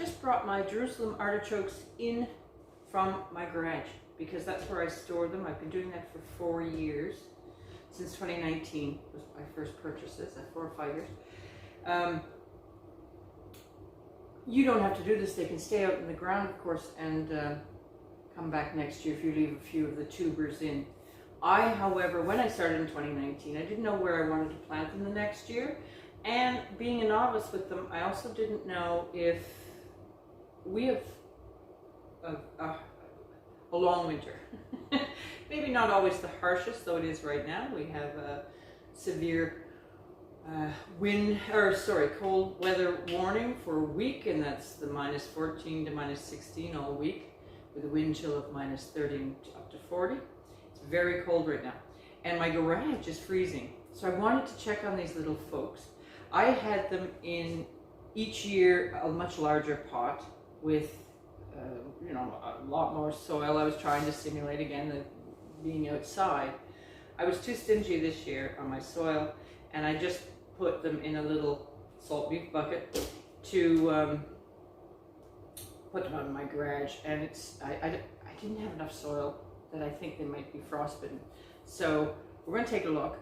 just brought my Jerusalem artichokes in from my garage because that's where I store them. I've been doing that for 4 years. Since 2019 was my first purchases, 4 or 5 years. You don't have to do this. They can stay out in the ground, of course, and come back next year if you leave a few of the tubers in. I, however, when I started in 2019, I didn't know where I wanted to plant them the next year. And being a novice with them, I also didn't know if we have a long winter. Maybe not always the harshest, though it is right now. We have a severe cold weather warning for a week, and that's the -14 to -16 all week, with a wind chill of -30 up to 40. It's very cold right now, and my garage is freezing. So I wanted to check on these little folks. I had them in each year a much larger pot with a lot more soil. I was trying to simulate again the being outside. I was too stingy this year on my soil, and I just put them in a little salt beef bucket to put them out in my garage. And I didn't have enough soil that I think they might be frostbitten. So we're going to take a look.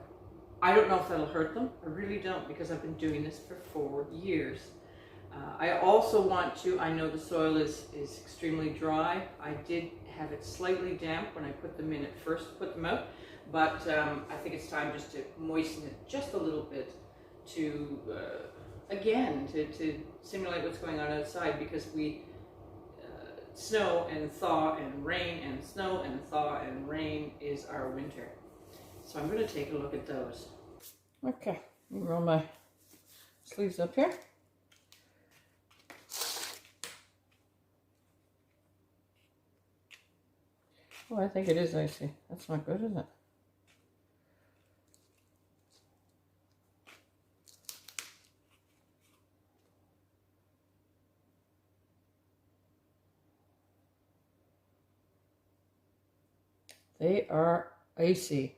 I don't know if that'll hurt them. I really don't, because I've been doing this for 4 years. I also want to, I know the soil is extremely dry. I did have it slightly damp when I put them in at first, put them out, but I think it's time just to moisten it just a little bit to, again, to simulate what's going on outside, because we snow and thaw and rain and snow and thaw and rain is our winter. So I'm going to take a look at those. Okay, let me roll my sleeves up here. Oh, I think it is icy. That's not good, is it? They are icy.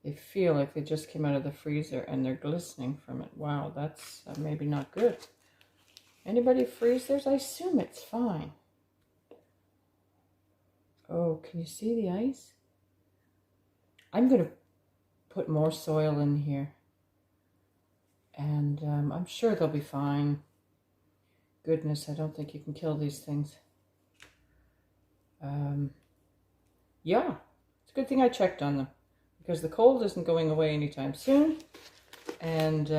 They feel like they just came out of the freezer, and they're glistening from it. Wow, that's maybe not good. Anybody freeze theirs? I assume it's fine. Oh, can you see the ice? I'm going to put more soil in here, and I'm sure they'll be fine. Goodness, I don't think you can kill these things. Yeah, it's a good thing I checked on them, because the cold isn't going away anytime soon, and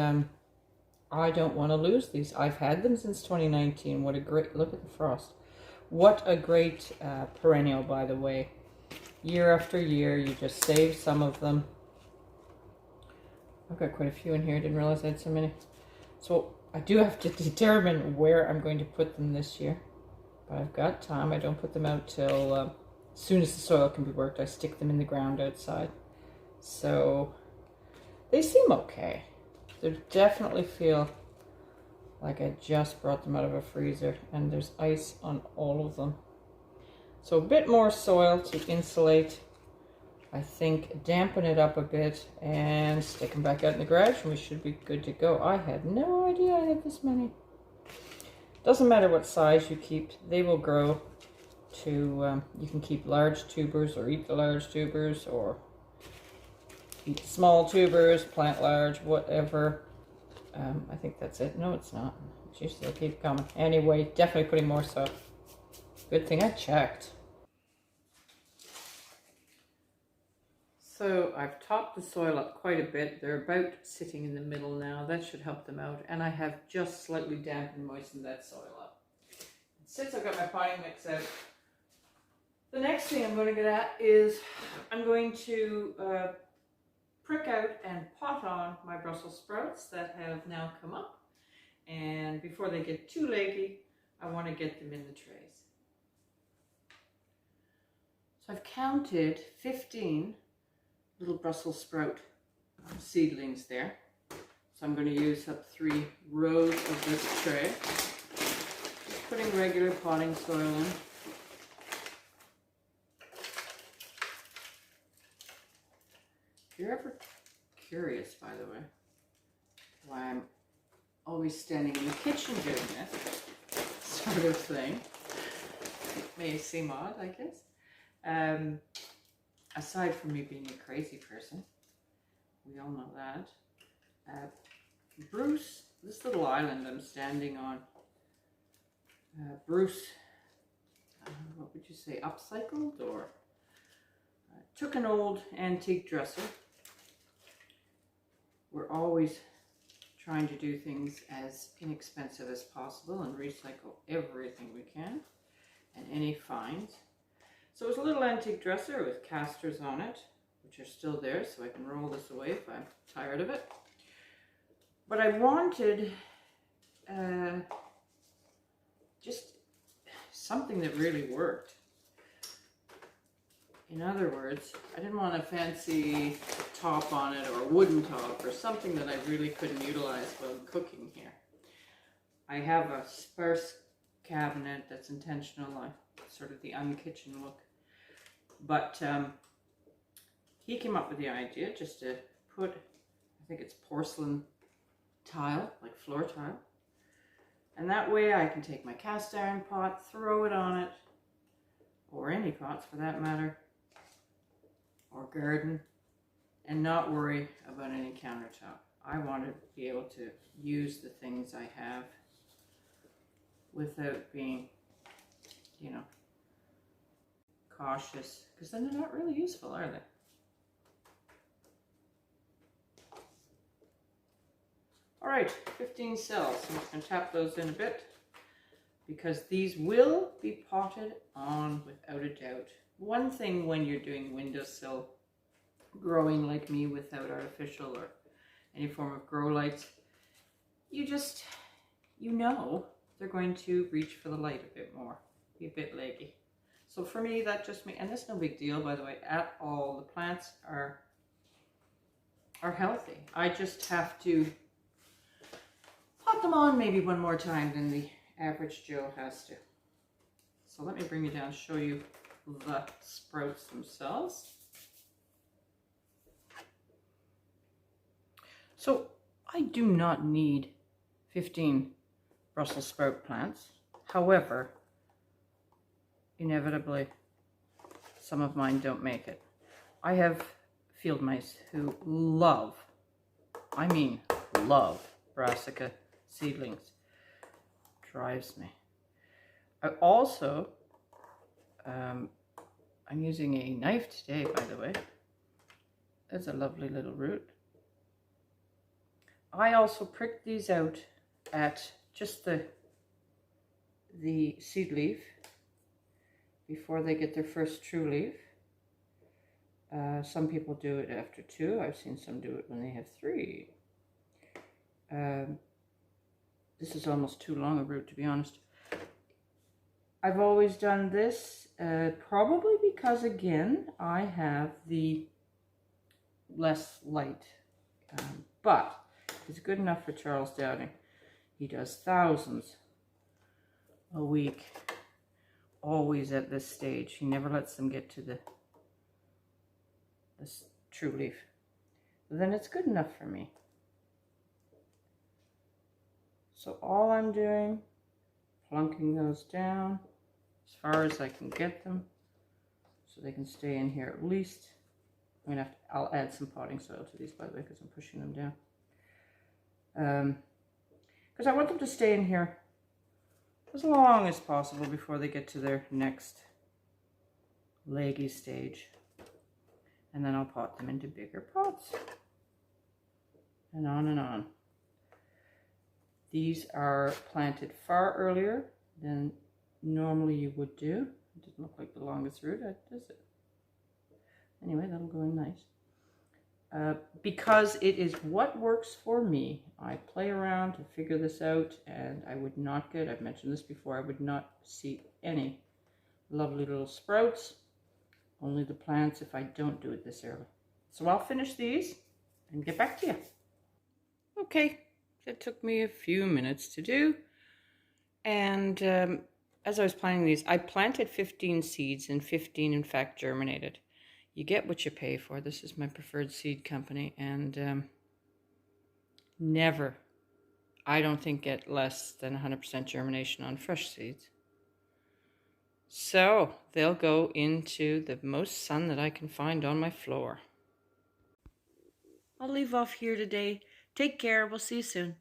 I don't want to lose these. I've had them since 2019. What a great, look at the frost. What a great perennial, by the way. Year after year, you just save some of them. I've got quite a few in here. I didn't realize I had so many. So I do have to determine where I'm going to put them this year. But I've got time. I don't put them out till as soon as the soil can be worked. I stick them in the ground outside. So they seem okay. They definitely feel like I just brought them out of a freezer, and there's ice on all of them. So a bit more soil to insulate, I think, dampen it up a bit, and stick them back out in the garage, and we should be good to go. I had no idea I had this many. Doesn't matter what size you keep, they will grow to, you can keep large tubers or eat the large tubers, or eat the small tubers, plant large, whatever. I think that's it. No, it's not. Jeez, they'll keep coming. Anyway, definitely putting more soil. Good thing I checked. So I've topped the soil up quite a bit. They're about sitting in the middle now. That should help them out. And I have just slightly dampened and moistened that soil up. Since I've got my potting mix out, the next thing I'm going to get at is I'm going to prick out and pot on my Brussels sprouts that have now come up, and before they get too leggy, I want to get them in the trays. So I've counted 15 little Brussels sprout seedlings there, so I'm going to use up 3 rows of this tray. Just putting regular potting soil in. If you're ever curious, by the way, why I'm always standing in the kitchen doing this, sort of thing. It may seem odd, I guess. Aside from me being a crazy person, we all know that. Bruce, this little island I'm standing on, Bruce, what would you say, upcycled or took an old antique dresser. We're always trying to do things as inexpensive as possible and recycle everything we can and any finds. So it's a little antique dresser with casters on it, which are still there, so I can roll this away if I'm tired of it. But I wanted just something that really worked. In other words, I didn't want a fancy top on it or a wooden top or something that I really couldn't utilize while cooking here. I have a sparse cabinet that's intentional, sort of the unkitchen look. But he came up with the idea just to put, I think it's porcelain tile, like floor tile. And that way I can take my cast iron pot, throw it on it, or any pots for that matter, or garden, and not worry about any countertop. I want to be able to use the things I have without being, you know, cautious, because then they're not really useful, are they? All right, 15 cells. I'm just going to tap those in a bit because these will be potted on without a doubt. One thing when you're doing windowsill growing like me without artificial or any form of grow lights, you know they're going to reach for the light a bit more, be a bit leggy. So for me, that just and that's no big deal, by the way, at all. The plants are healthy. I just have to pot them on maybe one more time than the average Joe has to. So let me bring you down, show you the sprouts themselves. So I do not need 15 Brussels sprout plants. However, inevitably, some of mine don't make it. I have field mice who love, I mean love, brassica seedlings. Drives me. I also, I'm using a knife today, by the way. That's a lovely little root. I also pricked these out at just the seed leaf before they get their first true leaf. Some people do it after 2. I've seen some do it when they have 3. This is almost too long a root, to be honest. I've always done this, probably because, again, I have the less light. But it's good enough for Charles Dowding. He does thousands a week, always at this stage. He never lets them get to this true leaf. But then it's good enough for me. So all I'm doing, plunking those down as far as I can get them, so they can stay in here at least. I'll add some potting soil to these, by the way, because I'm pushing them down. Because I want them to stay in here as long as possible before they get to their next leggy stage. And then I'll pot them into bigger pots. And on and on. These are planted far earlier than normally you would do. It didn't look like the longest root, does it? Anyway, that'll go in nice. Because it is what works for me. I play around to figure this out, and I would not get, I've mentioned this before, I would not see any lovely little sprouts. Only the plants if I don't do it this early. So I'll finish these and get back to you. Okay. It took me a few minutes to do, and as I was planting these, I planted 15 seeds and 15 in fact germinated. You get what you pay for. This is my preferred seed company, and never, I don't think get less than 100% germination on fresh seeds. So they'll go into the most sun that I can find on my floor. I'll leave off here today. Take care. We'll see you soon.